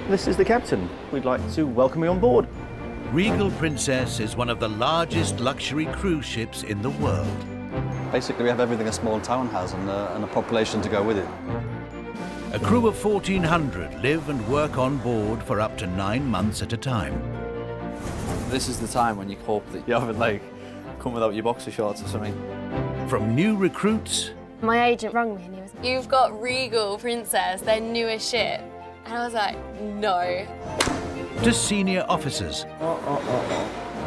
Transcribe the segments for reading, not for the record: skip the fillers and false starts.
This is the captain. We'd like to welcome you on board. Regal Princess is one of the largest luxury cruise ships in the world. Basically, we have everything a small town has and a population to go with it. A crew of 1,400 live and work on board for up to 9 months at a time. This is the time when you hope that you haven't, like, come without your boxer shorts or something. From new recruits... My agent rang me and he was, "You've got Regal Princess, their newest ship." And I was like, no. to senior officers.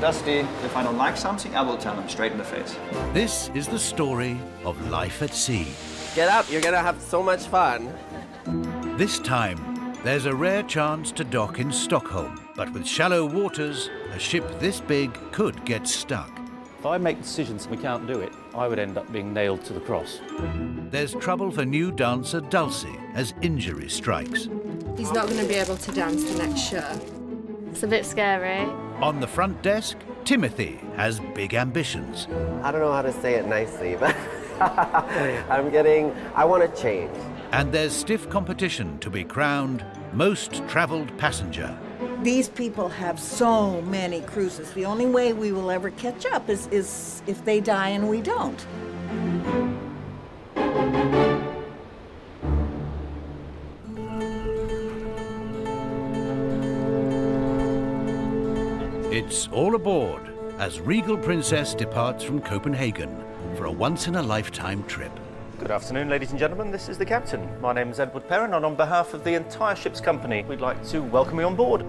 Dusty, if I don't like something, I will tell them straight in the face. This is the story of life at sea. Get up, you're gonna have so much fun. This time, there's a rare chance to dock in Stockholm. But with shallow waters, a ship this big could get stuck. If I make decisions and we can't do it, I would end up being nailed to the cross. There's trouble for new dancer Dulcie as injury strikes. He's not going to be able to dance the next show. it's a bit scary. On the front desk, Timothy has big ambitions. I don't know how to say it nicely, but I want to change. And there's stiff competition to be crowned most travelled passenger. These people have so many cruises. The only way we will ever catch up is if they die and we don't. It's all aboard as Regal Princess departs from Copenhagen for a once-in-a-lifetime trip. Good afternoon, ladies and gentlemen. This is the captain. My name is Edward Perrin, and on behalf of the entire ship's company, we'd like to welcome you on board.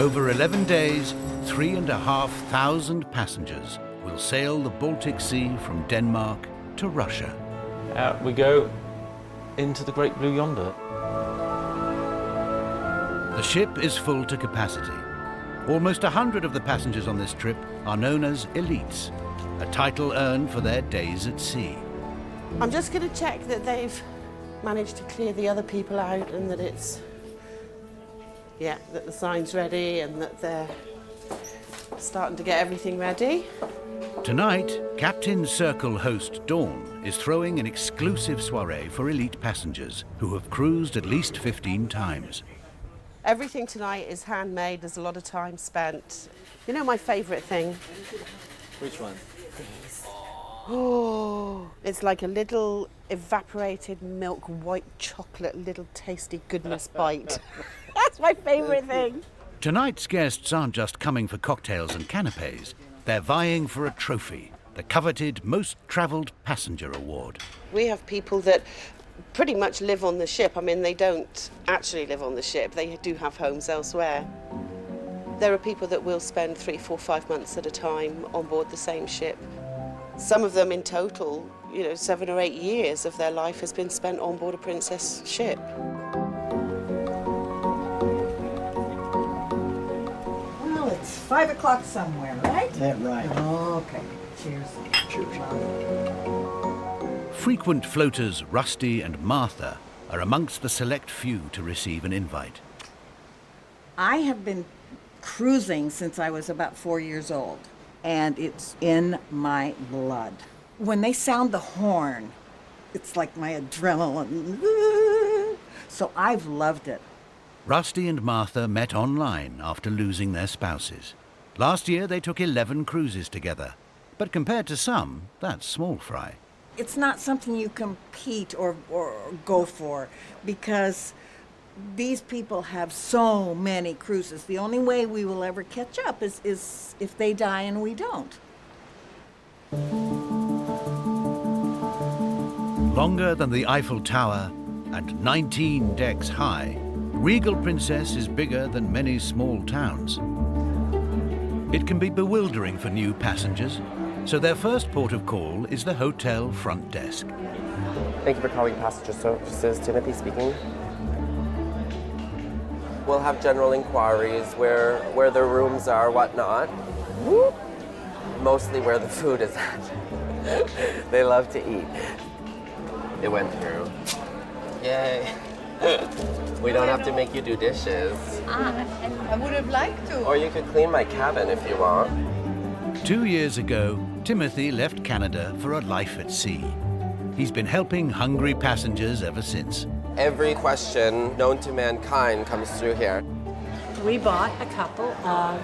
Over 11 days, 3,500 passengers will sail the Baltic Sea from Denmark to Russia. Out we go into the great blue yonder. The ship is full to capacity. Almost 100 of the passengers on this trip are known as elites, a title earned for their days at sea. I'm just going to check that they've managed to clear the other people out and that it's, that the sign's ready and that they're starting to get everything ready. Tonight, Captain Circle host Dawn is throwing an exclusive soiree for elite passengers who have cruised at least 15 times. Everything tonight is handmade. There's a lot of time spent. You know my favourite thing? Which one? Oh, it's like a little evaporated milk, white chocolate, little tasty goodness bite. That's my favourite thing. Tonight's guests aren't just coming for cocktails and canapes. They're vying for a trophy, the coveted Most Travelled Passenger Award. We have people that pretty much live on the ship. I mean, they don't actually live on the ship. They do have homes elsewhere. There are people that will spend 3, 4, 5 months at a time on board the same ship. Some of them in total, 7 or 8 years of their life has been spent on board a Princess ship. Well, it's 5 o'clock somewhere, right? Yeah, right. Okay. Cheers. Cheers. Frequent floaters Rusty and Martha are amongst the select few to receive an invite. I have been cruising since I was about 4 years old, and it's in my blood. When they sound the horn, it's like my adrenaline. So I've loved it. Rusty and Martha met online after losing their spouses. Last year they took 11 cruises together, but compared to some, that's small fry. It's not something you compete or go for, because these people have so many cruises. The only way we will ever catch up is if they die and we don't. Longer than the Eiffel Tower and 19 decks high, Regal Princess is bigger than many small towns. It can be bewildering for new passengers, so their first port of call is the hotel front desk. Thank you for calling Passenger Services. Timothy speaking. We'll have general inquiries where the rooms are, whatnot. Mostly where the food is at. They love to eat. It went through. Yay. We don't have to make you do dishes. I would have liked to. Or you could clean my cabin if you want. 2 years ago, Timothy left Canada for a life at sea. He's been helping hungry passengers ever since. Every question known to mankind comes through here. We bought a couple of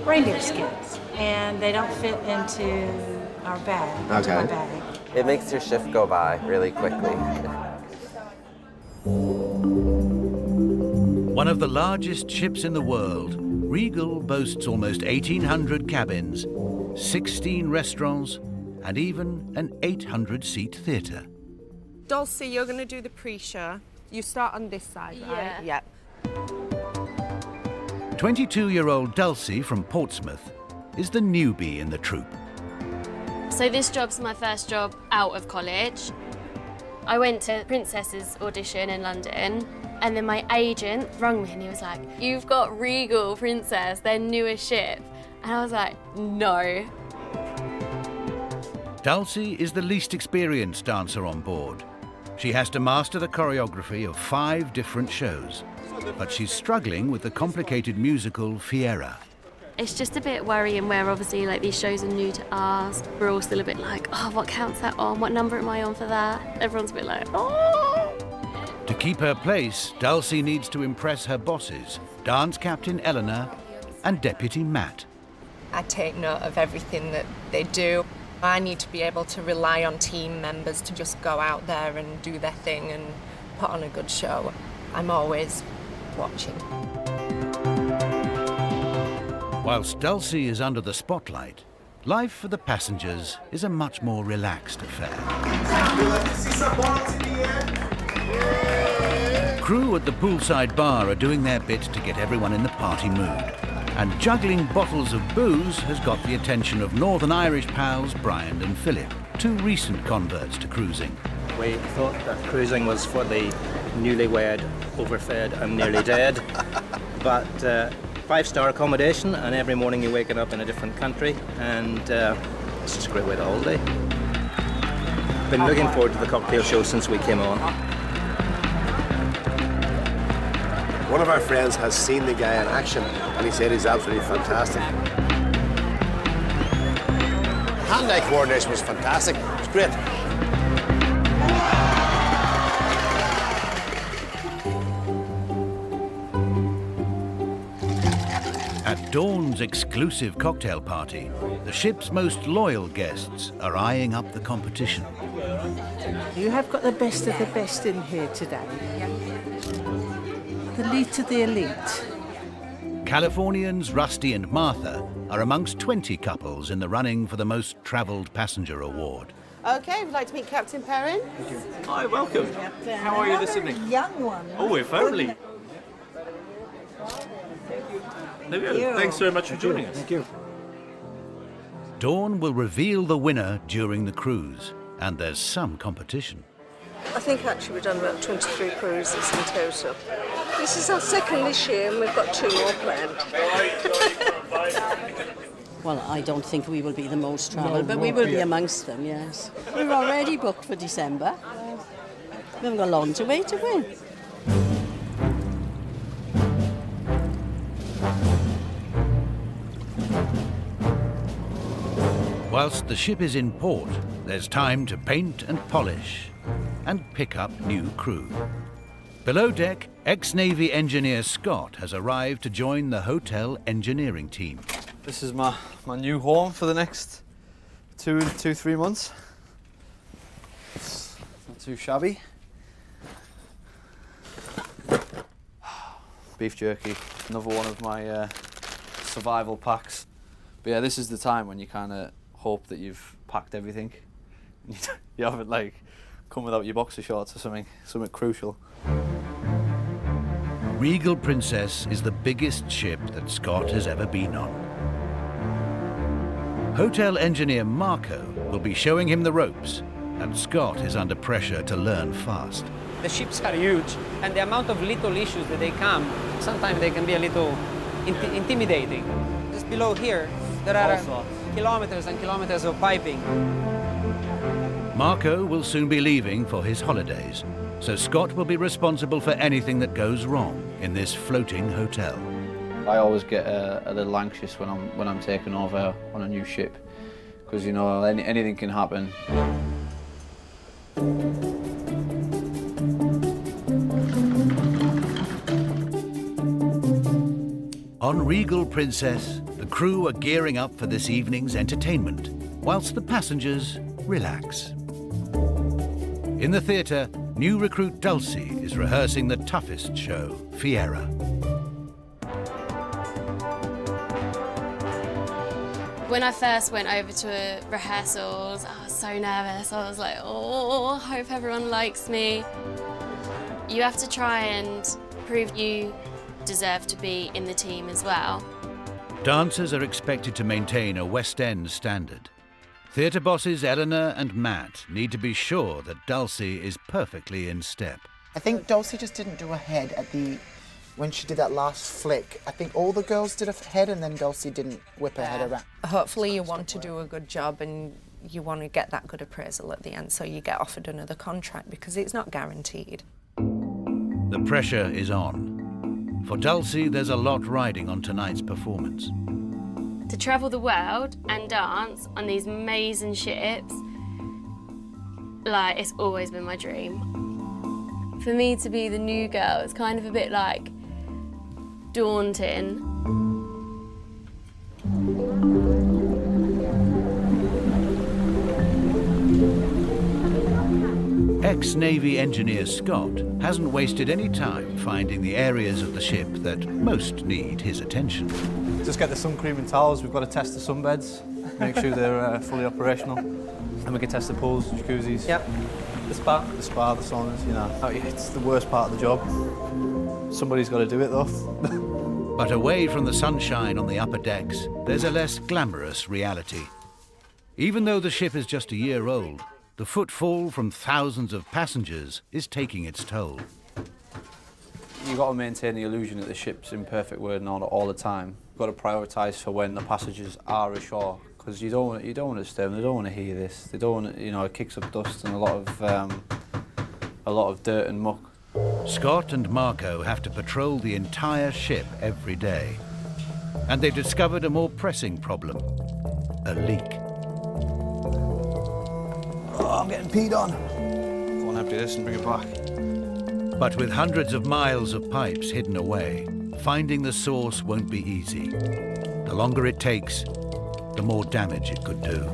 reindeer skins, and they don't fit into our bag, into my bag. It makes your shift go by really quickly. One of the largest ships in the world, Regal boasts almost 1,800 cabins, 16 restaurants, and even an 800-seat theatre. Dulcie, you're going to do the pre-show. You start on this side, right? Yeah. 22-year-old Dulcie from Portsmouth is the newbie in the troupe. So this job's my first job out of college. I went to Princess's audition in London, and then my agent rang me and he was like, You've got Regal Princess, their newest ship. And I was like, no. Dulcie is the least experienced dancer on board. She has to master the choreography of 5 different shows, but she's struggling with the complicated musical Fiera. It's just a bit worrying where obviously like these shows are new to us. We're all still a bit like, oh, what counts that on? What number am I on for that? Everyone's a bit like, oh. To keep her place, Dulcie needs to impress her bosses, dance captain Eleanor and deputy Matt. I take note of everything that they do. I need to be able to rely on team members to just go out there and do their thing and put on a good show. I'm always watching. Whilst Dulcie is under the spotlight, life for the passengers is a much more relaxed affair. Crew at the poolside bar are doing their bit to get everyone in the party mood. And juggling bottles of booze has got the attention of Northern Irish pals Brian and Philip, 2 recent converts to cruising. We thought that cruising was for the newlywed, overfed and nearly dead. But 5-star accommodation, and every morning you're waking up in a different country, and it's just a great way to holiday. Been looking forward to the cocktail show since we came on. One of our friends has seen the guy in action and he said he's absolutely fantastic. Hand-eye coordination was fantastic. It was great. At Dawn's exclusive cocktail party, the ship's most loyal guests are eyeing up the competition. You have got the best of the best in here today. The elite of the elite. Californians Rusty and Martha are amongst 20 couples in the running for the most travelled passenger award. Okay, we'd like to meet Captain Perrin. Thank you. Hi, welcome. How are you this evening? Young one. Oh, we're family. There we go. Thanks very much for joining us. Thank you. Dawn will reveal the winner during the cruise, and there's some competition. I think actually we've done about 23 cruises in total. This is our second this year and we've got 2 more planned. Well, I don't think we will be the most travelled, but we will be amongst them, yes. We're already booked for December. We haven't got long to wait, have we? Whilst the ship is in port, there's time to paint and polish and pick up new crew. Below deck, ex-Navy engineer Scott has arrived to join the hotel engineering team. This is my new home for the next 3 months. It's not too shabby. Beef jerky, another one of my survival packs. But yeah, this is the time when you kind of hope that you've packed everything. You haven't like come without your boxer shorts or something crucial. Regal Princess is the biggest ship that Scott has ever been on. Hotel engineer Marco will be showing him the ropes, and Scott is under pressure to learn fast. The ships are huge, and the amount of little issues that they come, sometimes they can be a little intimidating. Just below here, there are kilometers and kilometers of piping. Marco will soon be leaving for his holidays, so Scott will be responsible for anything that goes wrong in this floating hotel. I always get a little anxious when I'm taking over on a new ship, because you know anything can happen. On Regal Princess, the crew are gearing up for this evening's entertainment, whilst the passengers relax. In the theatre, new recruit Dulcie is rehearsing the toughest show, Fiera. When I first went over to rehearsals, I was so nervous. I was like, oh, I hope everyone likes me. You have to try and prove you deserve to be in the team as well. Dancers are expected to maintain a West End standard. Theatre bosses Eleanor and Matt need to be sure that Dulcie is perfectly in step. I think Dulcie just didn't do a head when she did that last flick. I think all the girls did a head and then Dulcie didn't whip her head around. Hopefully you want to do a good job and you want to get that good appraisal at the end so you get offered another contract because it's not guaranteed. The pressure is on. For Dulcie, there's a lot riding on tonight's performance. To travel the world and dance on these amazing ships, like, it's always been my dream. For me to be the new girl, it's kind of a bit like daunting. Ex-Navy engineer Scott hasn't wasted any time finding the areas of the ship that most need his attention. Just get the sun cream and towels. We've got to test the sunbeds, make sure they're fully operational. And we can test the pools, jacuzzis. Yep. The spa. The spa, the saunas, you know. It's the worst part of the job. Somebody's got to do it though. But away from the sunshine on the upper decks, there's a less glamorous reality. Even though the ship is just a year old, the footfall from thousands of passengers is taking its toll. You've got to maintain the illusion that the ship's in perfect working order all the time. You've got to prioritise for when the passengers are ashore, because you don't want to disturb them. They don't want to hear this. They don't want to, it kicks up dust and a lot of dirt and muck. Scott and Marco have to patrol the entire ship every day, and they've discovered a more pressing problem: a leak. Oh, I'm getting peed on. Go and empty this and bring it back. But with hundreds of miles of pipes hidden away, finding the source won't be easy. The longer it takes, the more damage it could do.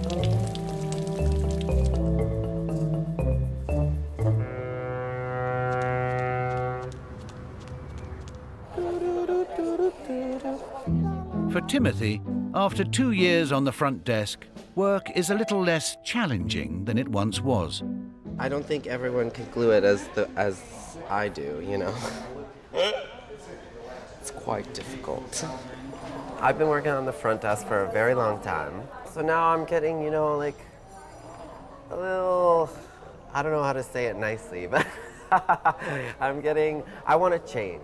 For Timothy, after 2 years on the front desk, work is a little less challenging than it once was. I don't think everyone can glue it as I do, It's quite difficult. I've been working on the front desk for a very long time. So now I'm getting, like a little, I don't know how to say it nicely, but I want to change.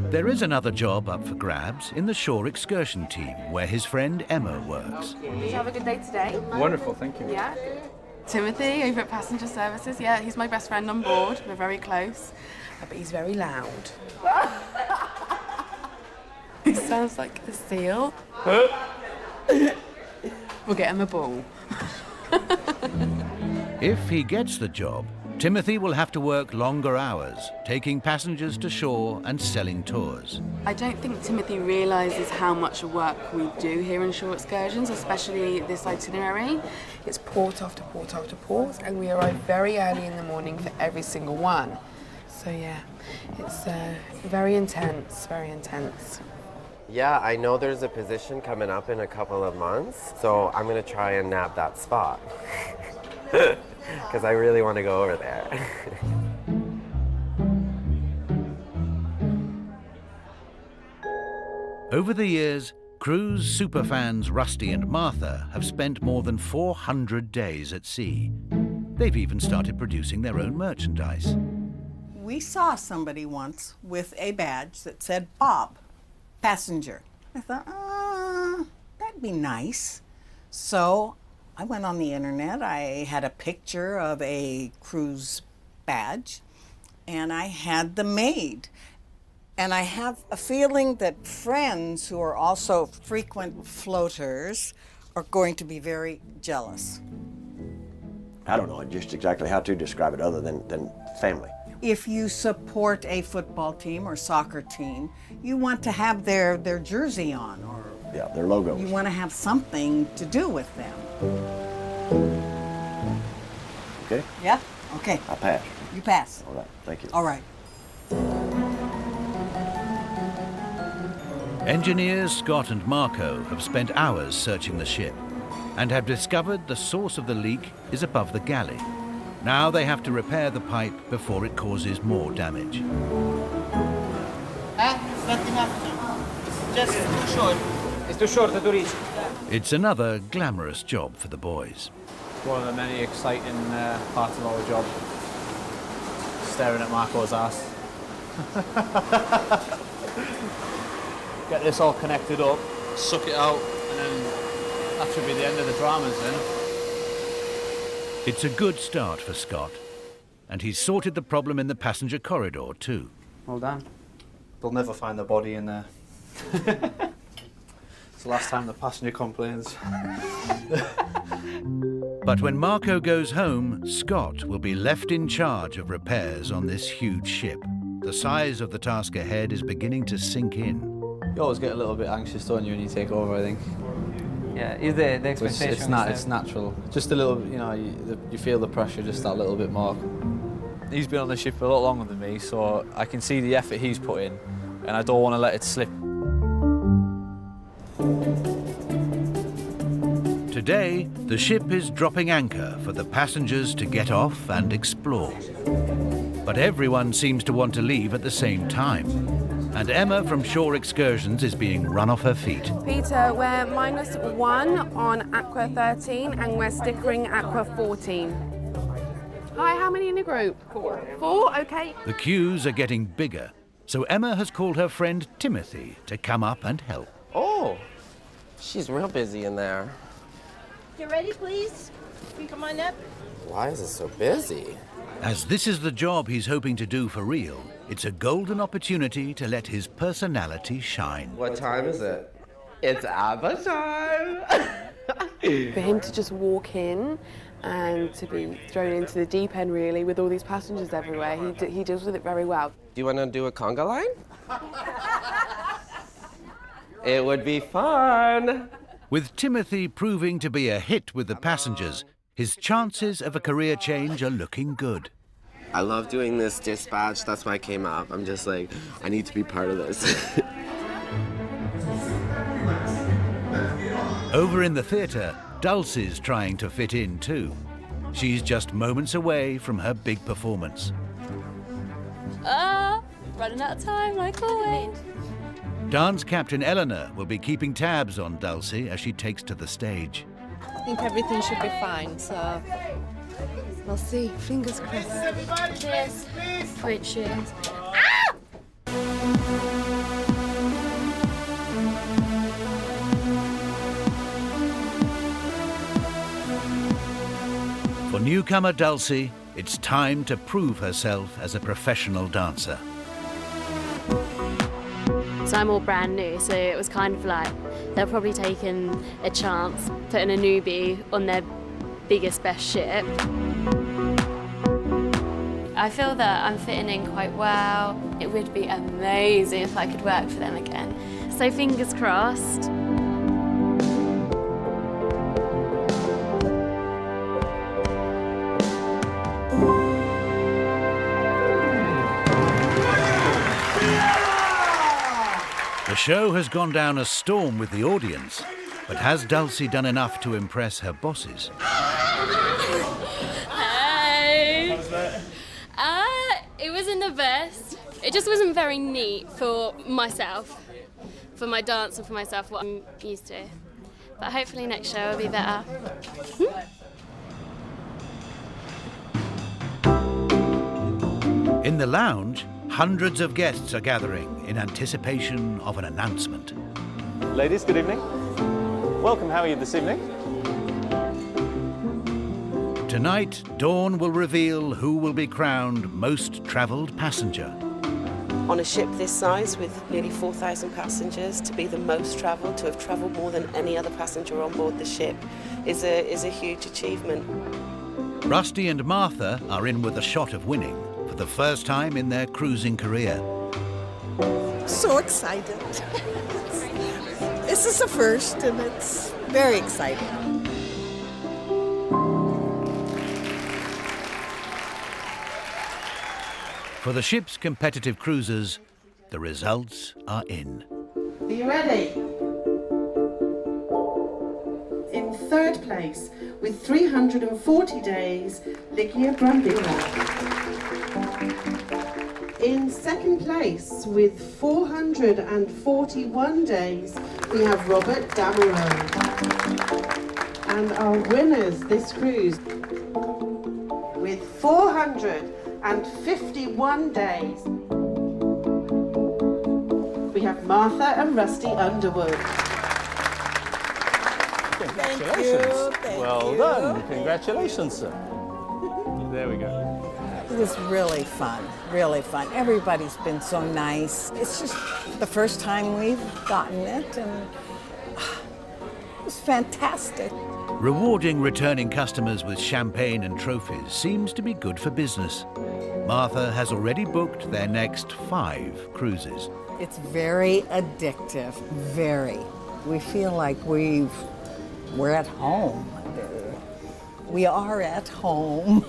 There is another job up for grabs in the Shore Excursion team, where his friend Emma works. Did you have a good day today? Wonderful, thank you. Yeah. Timothy over at Passenger Services. Yeah, he's my best friend on board. We're very close. But he's very loud. He sounds like a seal. We'll get him a ball. If he gets the job, Timothy will have to work longer hours, taking passengers to shore and selling tours. I don't think Timothy realises how much work we do here in Shore Excursions, especially this itinerary. It's port after port after port, and we arrive very early in the morning for every single one. So yeah, it's very intense, very intense. Yeah, I know there's a position coming up in a couple of months, so I'm going to try and nab that spot. Because I really want to go over there. Over the years, cruise superfans Rusty and Martha have spent more than 400 days at sea. They've even started producing their own merchandise. We saw somebody once with a badge that said Bob, passenger. I thought, that'd be nice. So I went on the internet. I had a picture of a cruise badge, and I had them made. And I have a feeling that friends who are also frequent floaters are going to be very jealous. I don't know just exactly how to describe it other than family. If you support a football team or soccer team, you want to have their jersey on, or Yeah, their logo. you want to have something to do with them. Okay? Yeah? Okay. I pass. You pass. All right, thank you. All right. Engineers Scott and Marco have spent hours searching the ship and have discovered the source of the leak is above the galley. Now they have to repair the pipe before it causes more damage. It's not enough. Just too short. It's too short to reach. It's another glamorous job for the boys. One of the many exciting parts of our job. Staring at Marco's ass. Get this all connected up, suck it out, and then that should be the end of the dramas then. It's a good start for Scott, and he's sorted the problem in the passenger corridor too. Well done. They'll never find the body in there. It's the last time the passenger complains. But when Marco goes home, Scott will be left in charge of repairs on this huge ship. The size of the task ahead is beginning to sink in. You always get a little bit anxious, don't you, when you take over, I think. Yeah, is the expectation. It's natural. Just a little, you know, you feel the pressure just that little bit more. He's been on the ship a lot longer than me, so I can see the effort he's put in, and I don't want to let it slip. Today, the ship is dropping anchor for the passengers to get off and explore. But everyone seems to want to leave at the same time. And Emma from Shore Excursions is being run off her feet. Peter, we're -1 on Aqua 13 and we're stickering Aqua 14. Hi, how many in the group? 4. 4, okay. The queues are getting bigger, so Emma has called her friend Timothy to come up and help. Oh, she's real busy in there. You ready, please? Can you come on up? Why is it so busy? As this is the job he's hoping to do for real, it's a golden opportunity to let his personality shine. What time is it? It's ABBA time! For him to just walk in and to be thrown into the deep end, really, with all these passengers everywhere, he deals with it very well. Do you want to do a conga line? It would be fun! With Timothy proving to be a hit with the passengers, his chances of a career change are looking good. I love doing this dispatch, that's why I came up. I'm just like, I need to be part of this. Over in the theatre, Dulcie's trying to fit in too. She's just moments away from her big performance. Running out of time, like always. Dance captain Eleanor will be keeping tabs on Dulcie as she takes to the stage. I think everything should be fine, so we'll see. Fingers crossed. Cheers. Wait, cheers. For newcomer Dulcie, it's time to prove herself as a professional dancer. So I'm all brand new, so it was kind of like they're probably taking a chance, putting a newbie on their biggest, best ship. I feel that I'm fitting in quite well. It would be amazing if I could work for them again. So fingers crossed. The show has gone down a storm with the audience, but has Dulcie done enough to impress her bosses? Hey! It wasn't the best. It just wasn't very neat for myself, for my dance and for myself, what I'm used to. But hopefully next show will be better. In the lounge, hundreds of guests are gathering in anticipation of an announcement. Ladies, good evening. Welcome, how are you this evening? Tonight, Dawn will reveal who will be crowned most travelled passenger. On a ship this size with nearly 4,000 passengers, to be the most travelled, to have travelled more than any other passenger on board the ship is a huge achievement. Rusty and Martha are in with a shot of winning for for the first time in their cruising career. So excited. This is the first, and it's very exciting. For the ship's competitive cruisers, the results are in. Are you ready? In third place, with 340 days, Ligia Brambilla. In second place, with 441 days, we have Robert Dameron. And our winners this cruise, with 451 days, we have Martha and Rusty Underwood. Congratulations. Thank Well you. done. Congratulations, sir. There we go. It was really fun, really fun. Everybody's been so nice. It's just the first time we've gotten it, and it was fantastic. Rewarding returning customers with champagne and trophies seems to be good for business. Martha has already booked their next 5 cruises. It's very addictive, very. We feel like we're at home. We are at home.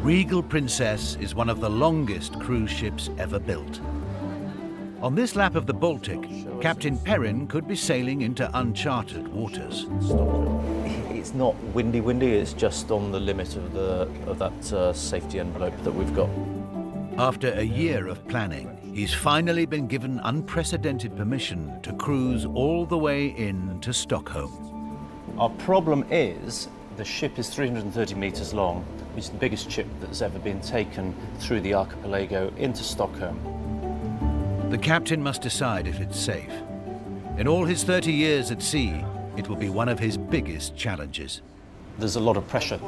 Regal Princess is one of the longest cruise ships ever built. On this lap of the Baltic, Captain Perrin could be sailing into uncharted waters. It's not windy, it's just on the limit of that safety envelope that we've got. After a year of planning, he's finally been given unprecedented permission to cruise all the way in to Stockholm. Our problem is the ship is 330 metres long, which is the biggest ship that's ever been taken through the archipelago into Stockholm. The captain must decide if it's safe. In all his 30 years at sea, it will be one of his biggest challenges. There's a lot of pressure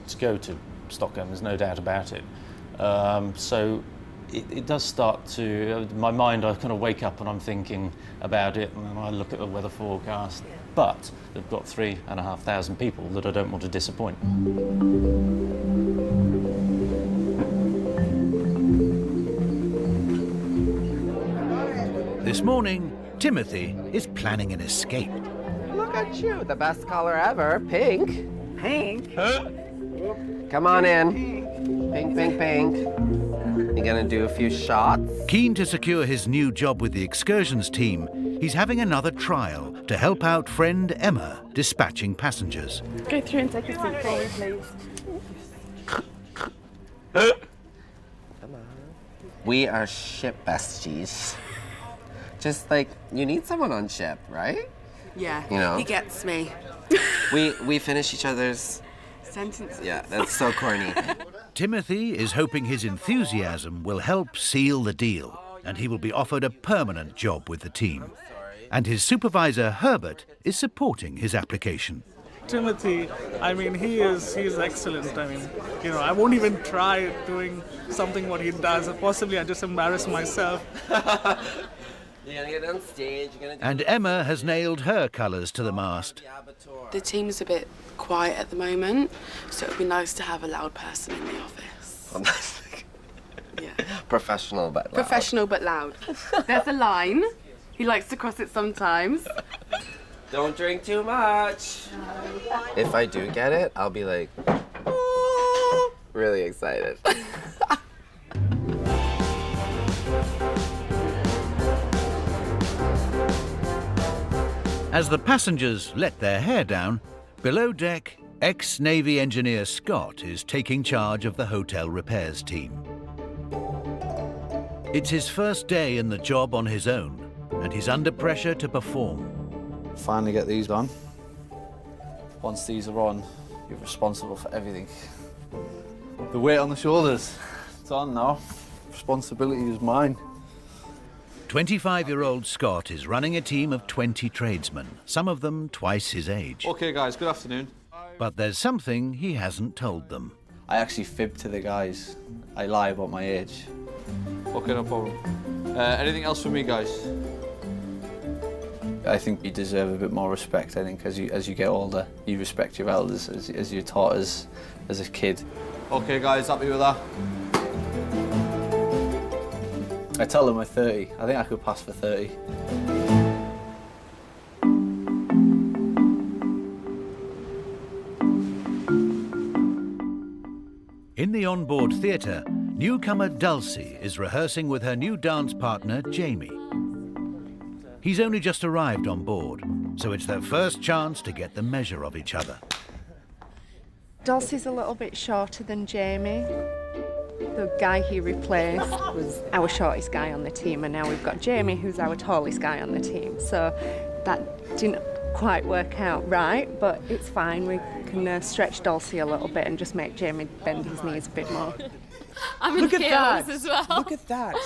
to go to Stockholm, there's no doubt about it. So it does start to, my mind, I kind of wake up and I'm thinking about it, and I look at the weather forecast. But they've got 3,500 people that I don't want to disappoint. This morning, Timothy is planning an escape. Look at you, the best color ever, pink. Pink? Come on in. Pink, pink, pink. You gonna do a few shots? Keen to secure his new job with the excursions team, he's having another trial to help out friend Emma dispatching passengers. Go through and take a seat for me, please. We are ship besties. Just like, you need someone on ship, right? Yeah, You know? he gets me. We finish each other's... Sentences. Yeah, that's so corny. Timothy is hoping his enthusiasm will help seal the deal, and he will be offered a permanent job with the team. And his supervisor, Herbert, is supporting his application. Timothy, I mean, he's excellent. I mean, you know, I won't even try doing something what he does. Possibly I just embarrass myself. You're gonna get on stage, you're gonna do... And Emma has nailed her colours to the mast. The team's a bit quiet at the moment, so it would be nice to have a loud person in the office. Yeah. Professional but loud. Professional but loud. There's a line. He likes to cross it sometimes. Don't drink too much. If I do get it, I'll be like, "Ooh," really excited. As the passengers let their hair down, below deck, ex-Navy engineer Scott is taking charge of the hotel repairs team. It's his first day in the job on his own, and he's under pressure to perform. Finally get these done. Once these are on, you're responsible for everything. The weight on the shoulders, it's on now. Responsibility is mine. 25-year-old Scott is running a team of 20 tradesmen, some of them twice his age. Okay guys, good afternoon. But there's something he hasn't told them. I actually fib to the guys. I lie about my age. Okay, no problem. Anything else for me, guys? I think you deserve a bit more respect. I think as you get older, you respect your elders as you're taught as a kid. Okay, guys, happy with that? I tell them we're 30. I think I could pass for 30. In the onboard theatre, newcomer Dulcie is rehearsing with her new dance partner, Jamie. He's only just arrived on board, so it's their first chance to get the measure of each other. Dulcie's a little bit shorter than Jamie. The guy he replaced was our shortest guy on the team, and now we've got Jamie, who's our tallest guy on the team. So that didn't quite work out right, but it's fine. We can stretch Dulcie a little bit and just make Jamie bend his knees a bit more. I'm in heels as well. Look at that.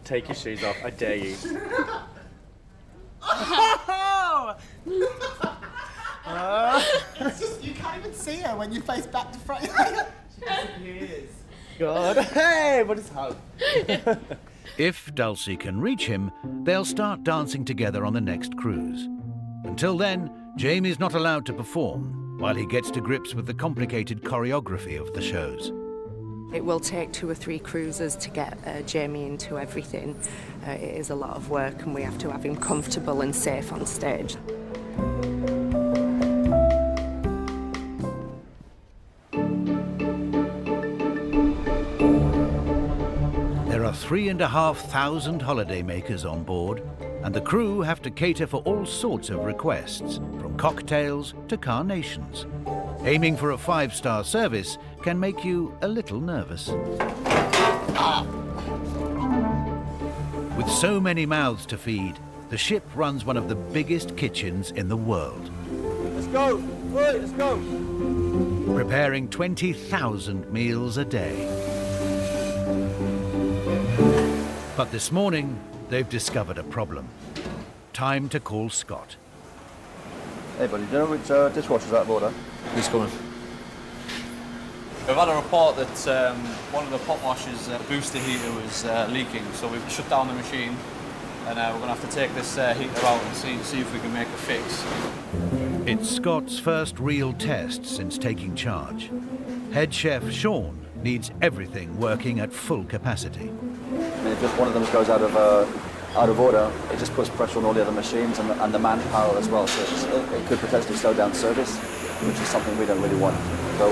Take your shoes off, I dare you. It's just, you can't even see her when you face back to front. She disappears. God, hey, what is how? If Dulcie can reach him, they'll start dancing together on the next cruise. Until then, Jamie's not allowed to perform while he gets to grips with the complicated choreography of the shows. It will take 2 or 3 cruises to get Jamie into everything. It is a lot of work, and we have to have him comfortable and safe on stage. There are 3,500 holidaymakers on board, and the crew have to cater for all sorts of requests, from cocktails to carnations. Aiming for a 5-star service can make you a little nervous. With so many mouths to feed, the ship runs one of the biggest kitchens in the world. Let's go! Oi, let's go! Preparing 20,000 meals a day. But this morning, they've discovered a problem. Time to call Scott. Hey buddy, do you know which dishwasher's out of order? He's coming. We've had a report that one of the pot washers' booster heater was leaking, so we've shut down the machine, and we're going to have to take this heater out and see if we can make a fix. It's Scott's first real test since taking charge. Head chef Sean needs everything working at full capacity. I mean, if just one of them goes out of order, it just puts pressure on all the other machines and the manpower as well, so it could potentially slow down service, which is something we don't really want. So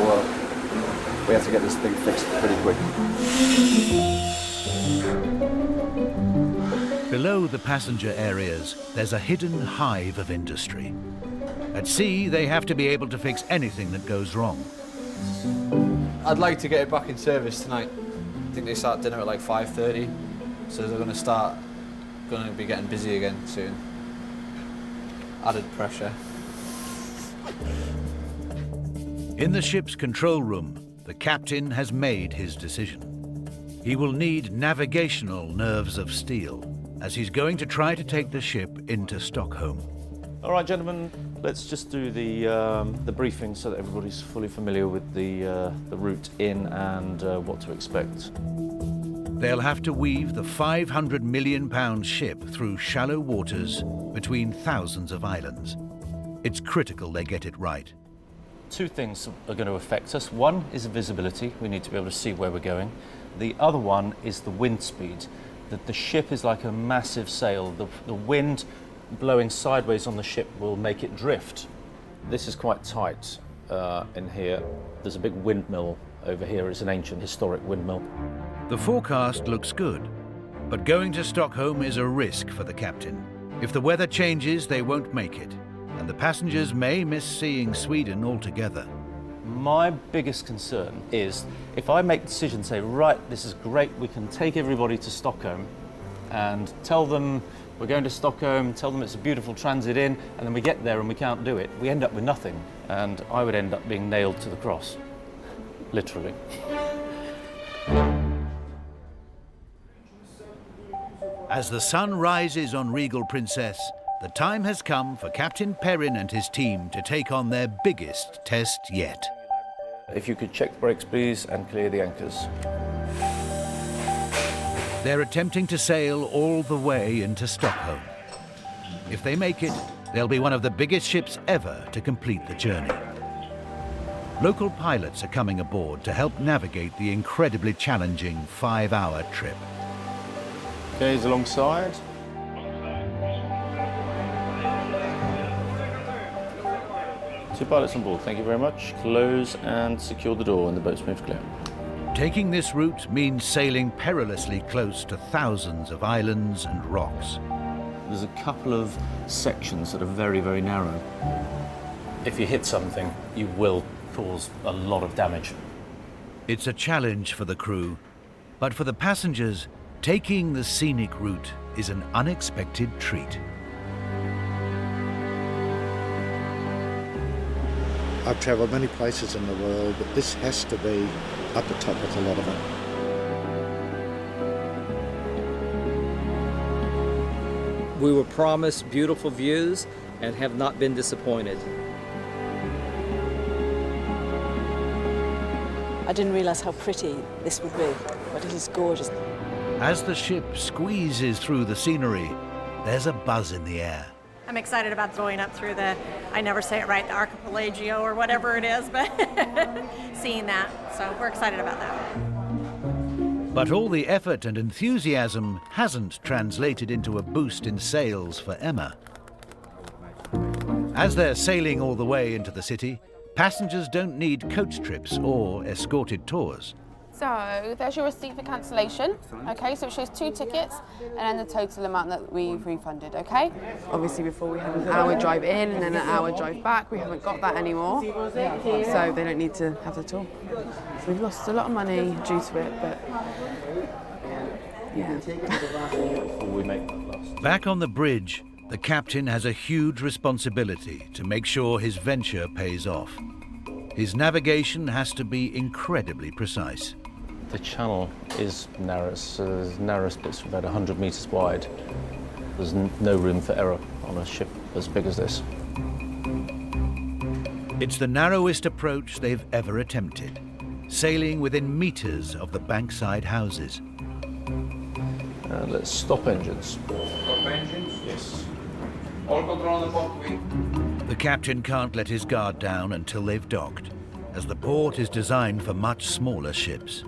we have to get this thing fixed pretty quick. Below the passenger areas, there's a hidden hive of industry. At sea, they have to be able to fix anything that goes wrong. I'd like to get it back in service tonight. I think they start dinner at like 5:30, so they're going to be getting busy again soon. Added pressure. In the ship's control room, the captain has made his decision. He will need navigational nerves of steel, as he's going to try to take the ship into Stockholm. All right, gentlemen, let's just do the briefing so that everybody's fully familiar with the route in and what to expect. They'll have to weave the £500 million ship through shallow waters between thousands of islands. It's critical they get it right. 2 things are going to affect us. One is visibility. We need to be able to see where we're going. The other one is the wind speed. That the ship is like a massive sail. The wind blowing sideways on the ship will make it drift. This is quite tight in here. There's a big windmill over here. It's an ancient historic windmill. The forecast looks good, but going to Stockholm is a risk for the captain. If the weather changes, they won't make it, and the passengers may miss seeing Sweden altogether. My biggest concern is if I make the decision, say, right, this is great, we can take everybody to Stockholm and tell them we're going to Stockholm, tell them it's a beautiful transit in, and then we get there and we can't do it. We end up with nothing, and I would end up being nailed to the cross, literally. As the sun rises on Regal Princess, the time has come for Captain Perrin and his team to take on their biggest test yet. If you could check the brakes, please, and clear the anchors. They're attempting to sail all the way into Stockholm. If they make it, they'll be one of the biggest ships ever to complete the journey. Local pilots are coming aboard to help navigate the incredibly challenging 5-hour trip. Gaze alongside. Two pilots on board, thank you very much. Close and secure the door and the boat's moved clear. Taking this route means sailing perilously close to thousands of islands and rocks. There's a couple of sections that are very, very narrow. If you hit something, you will cause a lot of damage. It's a challenge for the crew, but for the passengers, taking the scenic route is an unexpected treat. I've travelled many places in the world, but this has to be at the top with a lot of it. We were promised beautiful views and have not been disappointed. I didn't realise how pretty this would be, but it is gorgeous. As the ship squeezes through the scenery, there's a buzz in the air. I'm excited about going up through the, I never say it right, the Archipelago or whatever it is, but seeing that. So we're excited about that. But all the effort and enthusiasm hasn't translated into a boost in sales for Emma. As they're sailing all the way into the city, passengers don't need coach trips or escorted tours. So there's your receipt for cancellation. Okay, so it shows 2 tickets and then the total amount that we've refunded, okay? Obviously before we had an hour drive in and then an hour drive back. We haven't got that anymore, so they don't need to have the tour. So we've lost a lot of money due to it, but yeah. Back on the bridge, the captain has a huge responsibility to make sure his venture pays off. His navigation has to be incredibly precise. The channel is narrow, so the narrowest bit's about 100 metres wide. There's no room for error on a ship as big as this. It's the narrowest approach they've ever attempted, sailing within metres of the bankside houses. Let's stop engines. Stop engines? Yes. All control on the port. The captain can't let his guard down until they've docked, as the port is designed for much smaller ships.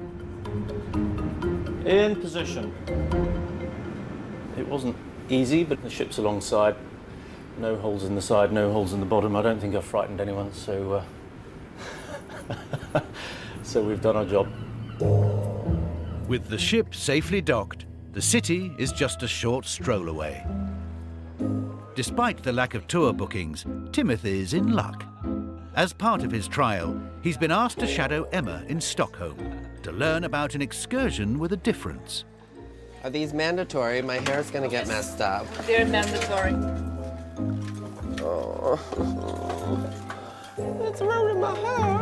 In position. It wasn't easy, but the ship's alongside. No holes in the side, no holes in the bottom. I don't think I've frightened anyone, so so we've done our job. With the ship safely docked, the city is just a short stroll away. Despite the lack of tour bookings, Timothy's in luck. As part of his trial, he's been asked to shadow Emma in Stockholm to learn about an excursion with a difference. Are these mandatory? My hair's gonna get messed up. They're mandatory. Oh, it's ruining my hair.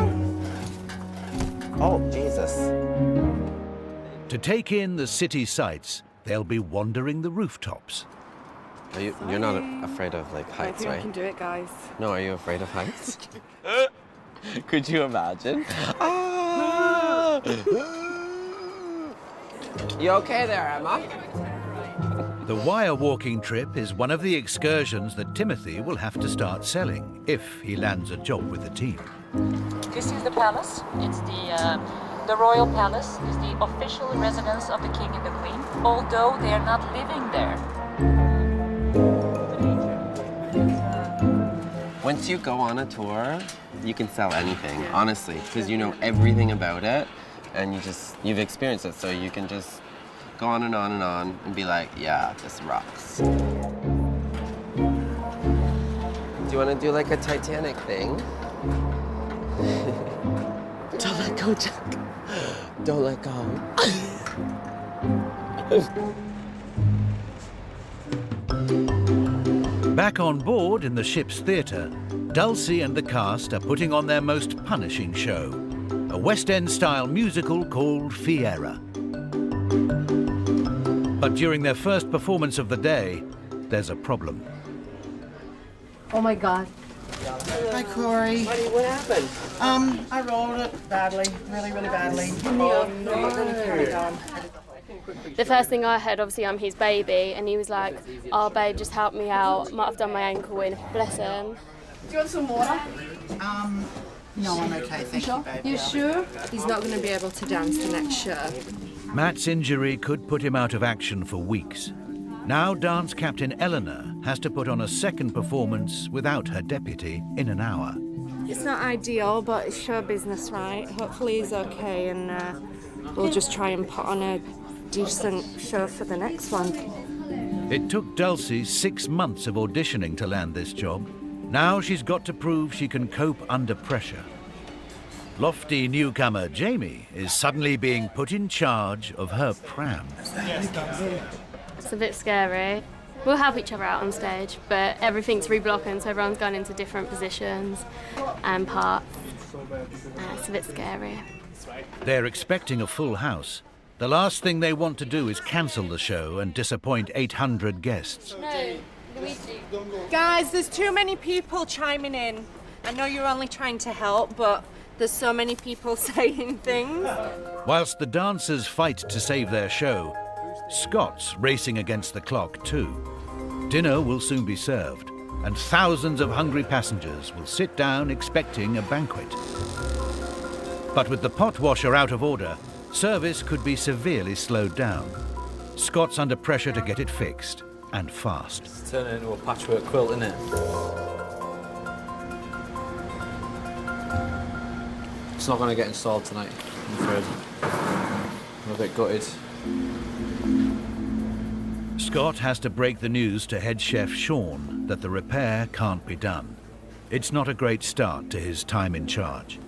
Oh, Jesus. To take in the city sights, they'll be wandering the rooftops. You're not afraid of like heights, right? I can do it, guys. No, are you afraid of heights? Could you imagine? Ah! You okay there, Emma? The wire walking trip is one of the excursions that Timothy will have to start selling if he lands a job with the team. This is the palace. It's the royal palace. Is the official residence of the king and the queen, although they are not living there. Once you go on a tour, you can sell anything, honestly, because you know everything about it, and you've experienced it, so you can just go on and on and on and be like, yeah, this rocks. Do you want to do like a Titanic thing? Don't let go, Jack. Don't let go. Back on board in the ship's theatre, Dulcie and the cast are putting on their most punishing show, a West End-style musical called Fiera. But during their first performance of the day, there's a problem. Oh my God. Hi, Corey. What happened? I rolled it badly, really, really badly. Oh, no. the first thing I heard, obviously I'm his baby, and he was like, "Oh babe, just help me out, might have done my ankle in." Bless him. Do you want some water? No, I'm okay, thank you, babe. You sure? He's not going to be able to dance the next show. Matt's injury could put him out of action for weeks. Now dance captain Eleanor has to put on a second performance without her deputy in an hour. It's not ideal, but it's show business, right? Hopefully he's okay, and we'll just try and put on a decent show for the next one. It took Dulcie 6 months of auditioning to land this job. Now she's got to prove she can cope under pressure. Lofty newcomer Jamie is suddenly being put in charge of her pram. It's a bit scary. We'll help each other out on stage, but everything's reblocking, so everyone's gone into different positions and parts. It's a bit scary. They're expecting a full house. The last thing they want to do is cancel the show and disappoint 800 guests. No, Luigi. Guys, there's too many people chiming in. I know you're only trying to help, but there's so many people saying things. Whilst the dancers fight to save their show, Scott's racing against the clock too. Dinner will soon be served, and thousands of hungry passengers will sit down expecting a banquet. But with the pot washer out of order, service could be severely slowed down. Scott's under pressure to get it fixed, and fast. It's turning into a patchwork quilt, isn't it? It's not going to get installed tonight, I'm afraid. I'm a bit gutted. Scott has to break the news to head chef Sean that the repair can't be done. It's not a great start to his time in charge.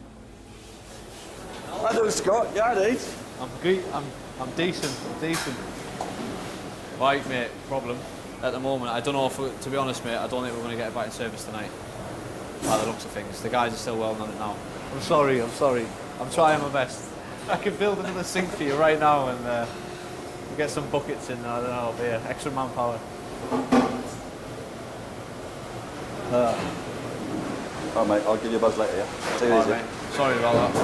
Hello, Scott. Yeah, dude. I'm good. I'm decent. Right, mate. Problem at the moment. I don't know if, to be honest, mate. I don't think we're going to get it back in service tonight. By the looks of things, the guys are still well on it now. I'm sorry. I'm trying my best. I can build another sink for you right now and we'll get some buckets in. I don't know, be extra manpower. Oh, mate, I'll give you a buzz later, yeah? Take it easy. Mate. Sorry about that.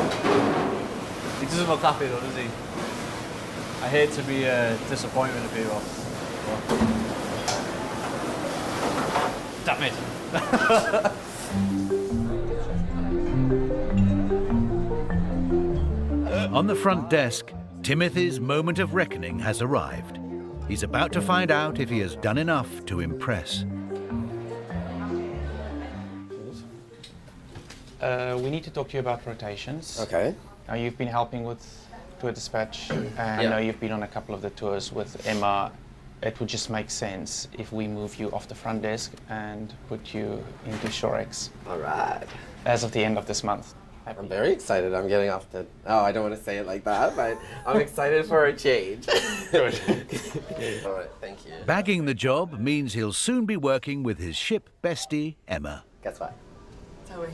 He doesn't look happy though, does he? I hate to be a disappointment to people. Damn it. On the front desk, Timothy's moment of reckoning has arrived. He's about to find out if he has done enough to impress. We need to talk to you about rotations. Okay. Now you've been helping with tour dispatch, and I know you've been on a couple of the tours with Emma. It would just make sense if we move you off the front desk and put you into Shore X. All right. As of the end of this month. I'm very excited. I'm getting off the... Oh, I don't want to say it like that, but I'm excited for a change. Good. All right, thank you. Bagging the job means he'll soon be working with his ship bestie, Emma. Guess what? Tell me.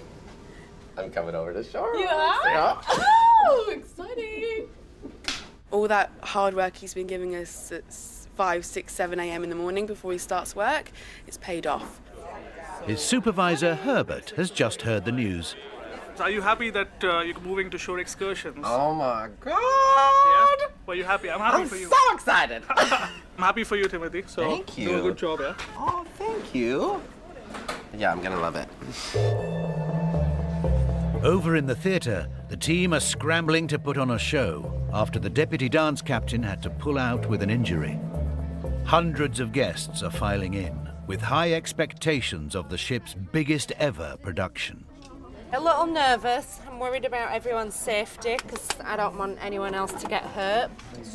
I'm coming over to Shore. You are? Yeah. Oh, exciting. All that hard work he's been giving us at 5, 6, 7 a.m. in the morning before he starts work, it's paid off. His supervisor, Herbert, has just heard the news. Are you happy that you're moving to Shore Excursions? Oh my God! Yeah? Well, you happy? I'm happy for you. I'm so excited! I'm happy for you, Timothy. So Thank you. Do a good job, yeah? Oh, thank you. Yeah, I'm gonna love it. Over in the theatre, the team are scrambling to put on a show after the deputy dance captain had to pull out with an injury. Hundreds of guests are filing in, with high expectations of the ship's biggest ever production. A little nervous. I'm worried about everyone's safety because I don't want anyone else to get hurt.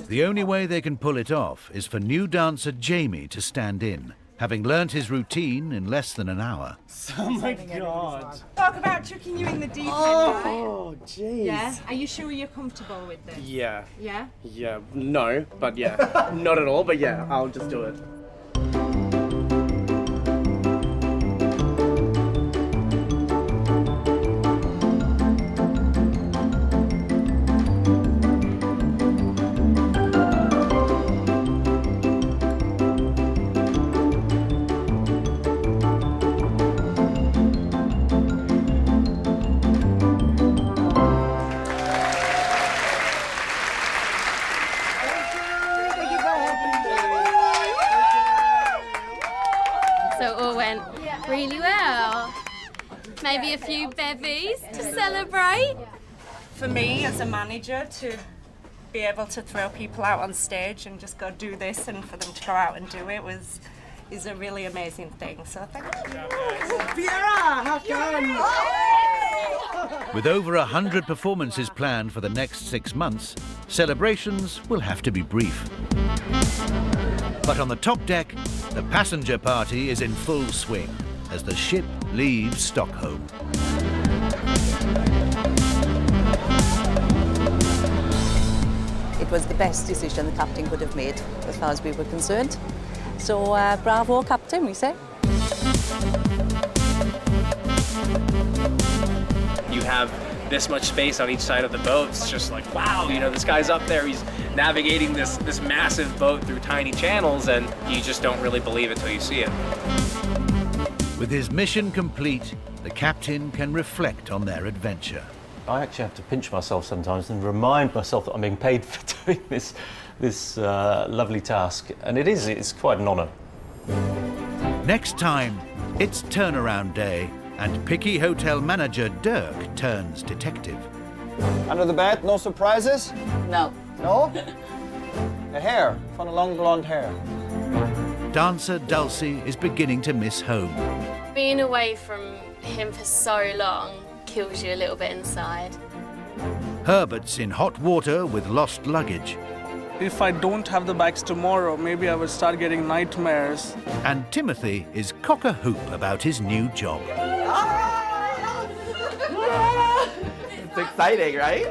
The only way they can pull it off is for new dancer Jamie to stand in, having learnt his routine in less than an hour. Oh my God. Talk about chucking you in the deep end, Oh, jeez. Yeah? Are you sure you're comfortable with this? Yeah. Yeah? Yeah. No, but yeah. Not at all, but yeah, I'll just do it. maybe a few bevies to celebrate. For me, as a manager, to be able to throw people out on stage and just go do this, and for them to go out and do it is a really amazing thing. So thank you. Fiera, have fun! With over 100 performances planned for the next 6 months, celebrations will have to be brief. But on the top deck, the passenger party is in full swing as the ship leaves Stockholm. It was the best decision the captain could have made, as far as we were concerned. So, bravo, Captain, we say. You have this much space on each side of the boat. It's just like, wow, you know, this guy's up there, he's navigating this massive boat through tiny channels, and you just don't really believe it till you see it. With his mission complete, the captain can reflect on their adventure. I actually have to pinch myself sometimes and remind myself that I'm being paid for doing this lovely task, and it's quite an honour. Next time, it's turnaround day, and picky hotel manager Dirk turns detective. Under the bed, no surprises? No. No? A hair, found a long blonde hair. Dancer Dulcie is beginning to miss home. Being away from him for so long kills you a little bit inside. Herbert's in hot water with lost luggage. If I don't have the bags tomorrow, maybe I will start getting nightmares. And Timothy is cock-a-hoop about his new job. It's exciting, right?